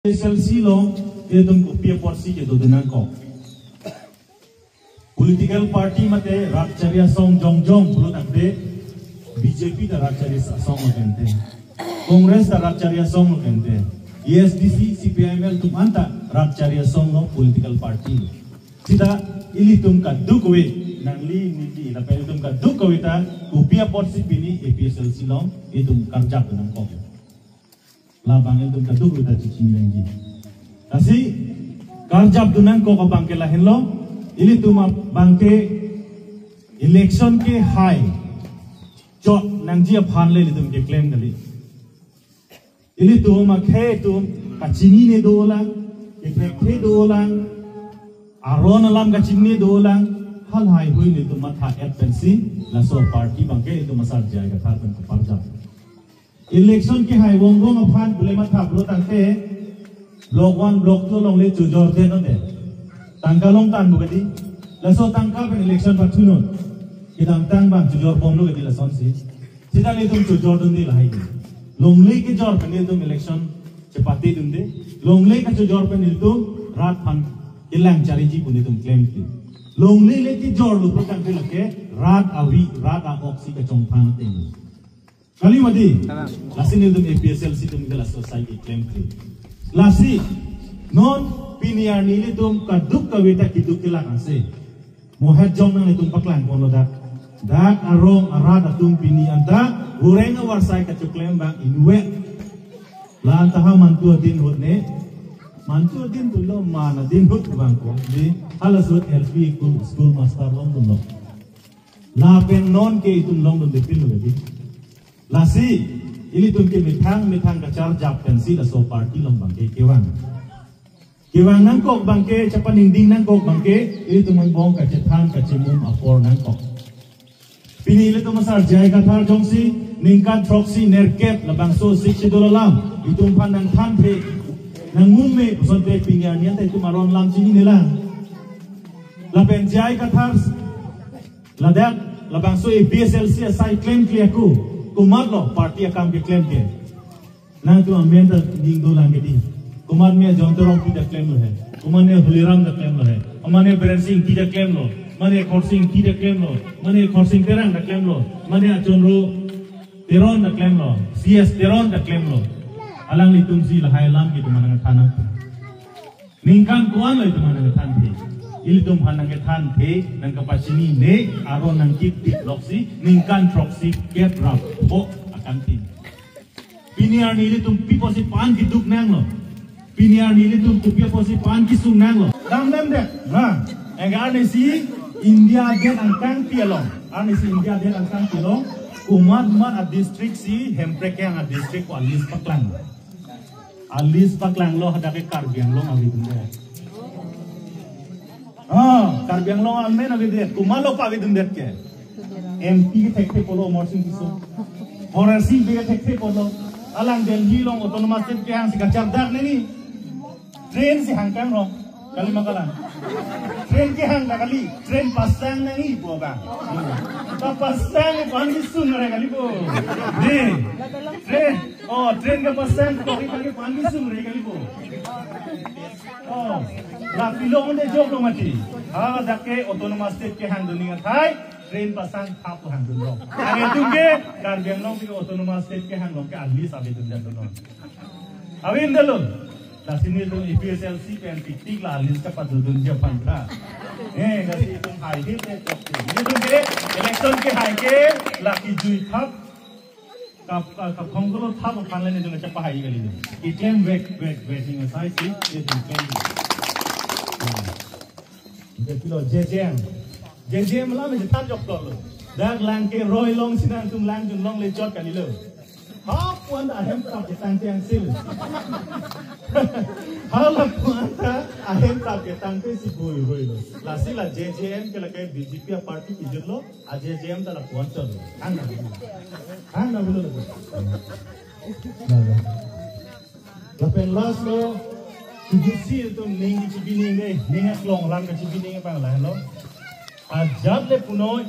SLC lo itu kopi porsi ke dodonan ko. Political party mate rakcharia song jong bulut akde BJP da rakcharia song kente. Congress da rakcharia song kente. ESDC CPIML tum anta rakcharia song lo political party. Sida ili tum ka dukwe nangli niti la pele tum ka dukwe ta kopi porsi bini APSLC lo itu karja benang ko. Labang itu kaduk kita cicing lagi. Kasi karjab dunan ko kabangke lahin lo, ili tuma bangke election ke high, jod nangji aphan le litum ke claim kali. Ili tuma khe tum kacini ne dolang, ke dolang, aron alam kacini dolang, hal high hui ne tuma tha advancy, laso party bangke itu masar jaya kathar kan keparjab. Election ke hai wong aphan bule matha bro tangke block 1 block 2 long le chujor the no de tangka long tan bugadi laso tangka pen election pathuno kidam tang bang chujor bom lo gadi lason si sida le tum chujor dun di lahai long le ke jor pen tum election chepati dun de long le ka chujor pen tum rat phan ilang chari ji puni tum claim ki long le ke jor lu pro tangke lake rat awi rat a oxy ka chong phan te kali madi lasi ni tum APSLC tum gala society claim ki lasi non piniar ni tum kaduk kawita kiduk kilang ase mohet jong nang tum paklan kono dak arong arada tum pini anta ureng warsai ka claim bang inwe lan taha mantu din hotne mantu din tulo mana din hot bang ko di halasut LP school master long dun la pen non ke tum long dun de pil di lasi ini tum ke mitang kacar jap pensi la so party long bangke kewang nang kok bangke capan ding nang kok bangke ini tum bong ka cetan ka cimum apor nang kok pini ile tum masar jai ka thar jongsi ningkan troksi nerkep la bangso sik dolalam itum pan nang than the nang ngumme son te pinya nian te tum aron lam sini nila la pen jai ka thar la dak la bangso APSLC asai claim clear ku kumar lo party akam ke claim ke na tu amen ta ding do lang ke di kumar me jontorong ki da claim lo hai kumar ne huliram da claim lo hai amane beren sing ki da claim lo mane khorsing ki da claim lo mane khorsing terang da claim lo mane achonro teron da claim lo CS teron da claim lo alang li tum si la hai lam ki tu manang thana ningkan kuan lo tu manang than thi ilitum hanang ke than the nang kapasini ne aron nang kit loksi ningkan proxy get rap bo akan tin piniar ni ilitum piposi pan ki duk nang lo piniar ni ilitum piposi pan ki sung nang lo dam de na engar ne si India get angkang pialong ani si India get angkang pialong umat a district si hemprek yang a district ko alis paklang lo hadake karbiang lo awi dun karbiang long alme na videt kumalo pa vidum det ke MP ke thekte polo morsing kiso horasi be ke thekte polo alang delhi long autonomous state ke hang sikachar dak neni train si hangkang long kali makalan train ke hang kali train pasang neni bo ba ta pasang e pan kisu ngare kali bo de train ke pasang ko kali pan kisu ngare kali bo la pilong de jog lo mati dake autonomous state ke hang dunia thai train pasang thap hang dun lo ane tuke karbiang long ke autonomous state ke hang long ke ali sabe dun dan don awin dalo la sini lo APSLC pen tik la ali ka padun japan ka kasi tum hai hit te ni tuke election ke hai ke la ki jui thap ka khonglo thap phan le ne jong cha pa hai gali ni claim waiting sai si is claim Kilo JJM lah macam tan jok lo. Dak lang ke roy long sinan tum lang jun long le jot kali lo. Ha puan dah hem tap ke tang tiang sil. Ha la puan dah hem tap ke tang te si boy lo. La sila JJM ke la ke BJP party ki jut lo, a JJM dah la puan chol lo. Hang na bilo lo. La pen last lo Kudisi itu nengi cibini nge nengas long lam ke cibini nge pang lah lo. Ajab le punoy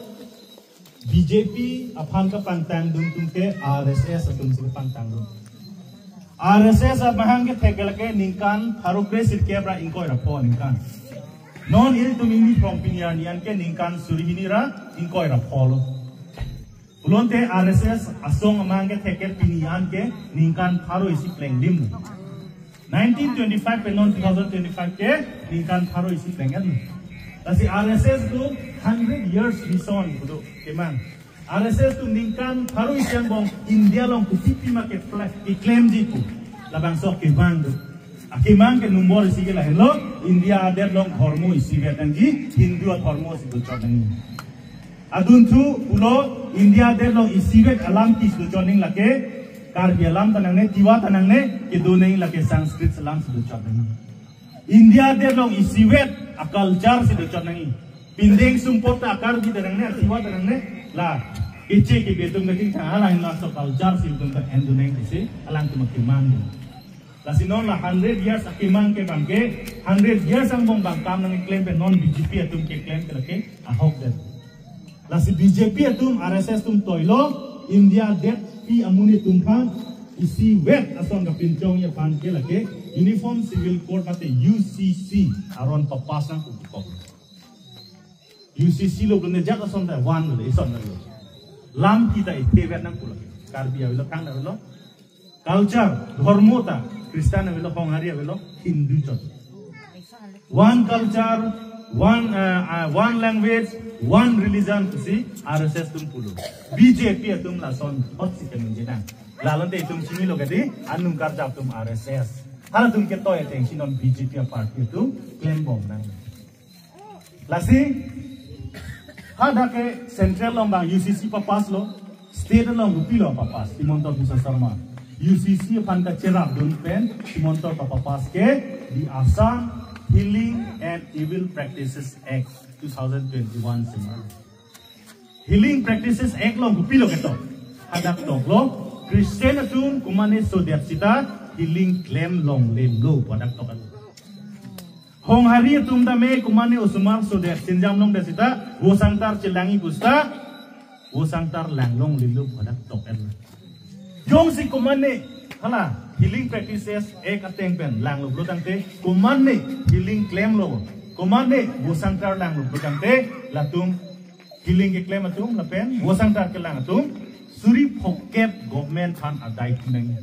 BJP apang ke pantang dun tum ke RSS atum si pantang dun. RSS at mahang ke tegelake ningkan harukre sirkebra ingkoi rapo ningkan. Non il tumini from pinianian ke ningkan surihinira ingkoi rapo lo. Ulonte RSS asong mahang ke tekel pinian ke ningkan haro isi pleng lim. 1925 pe non 2025 ke ningkan haro isi pleng lim. Tasi RSS tu 100 years bison kudo keman. RSS tu ningkan haro isi yang bong India long kupipi make flag iklaim jitu. Labang sok kemang tu. Akimang ke nombor isi ke lain lo India ada long hormo isi betangi Hindu hormo isi berconing. Adun tu ulo India ada long isi bet alam kis berconing lake karbi alam tanang ne tiwa tanang ne keduneng lake Sanskrit alam isi berconing. India ada long isi bet culture isi berconing. Pindeng sumpota karbi tanang ne tiwa tanang ne lah. Kece ke betung keting alang lah so culture isi berconing enduneng isi alang tu makimang. Lasi non lah 100 years akimang ke bangke 100 years ang bong bangkam nang claim pe non BJP atum ke claim ke lake ahok den. Lasi BJP atum RSS tum toilo India det pi amuni tum phan isi wet ason ka pinchong ya pan ke lake Uniform Civil Code pate UCC aron papasang ku. UCC lo blone jak ason da wan lo ison lo. Lam kita ite wet nang ku lake karbi awilo kang da lo. Culture dharmo ta Kristen avilo Honghari avilo Hindu chot. One culture, one language, one religion kusi RSS tum pulo. BJP atum lason hot si kemin jenang. Lalon te tum sini lo gadi anum karja tum RSS. Hala tum ke toy teng sinon BJP party tum claim bom nang. Lasi hada ke central lombang UCC papas lo, state long rupi lo papas Himonto Bisa Sarma. UCC panta cerap dun pen Himonto papas ke di Assam Healing and Evil Practices Act 2021 semua. Healing Practices Act lo gupilo keto. Hadak tok lo Christian atun kumane so sita healing claim long lem lo padak tok. Honghari atum da me kumane usumar so sinjam long sita wosangtar celangi pusta wosangtar langlong lilu padak tok. Jong si kumane hala healing practices ek ateng pen lang lo tangte kumane healing claim lo kumane wosangtar lang lo tangte latum healing ke claim atum la pen wosangtar ke lang atum suri phokep government than adai kuneng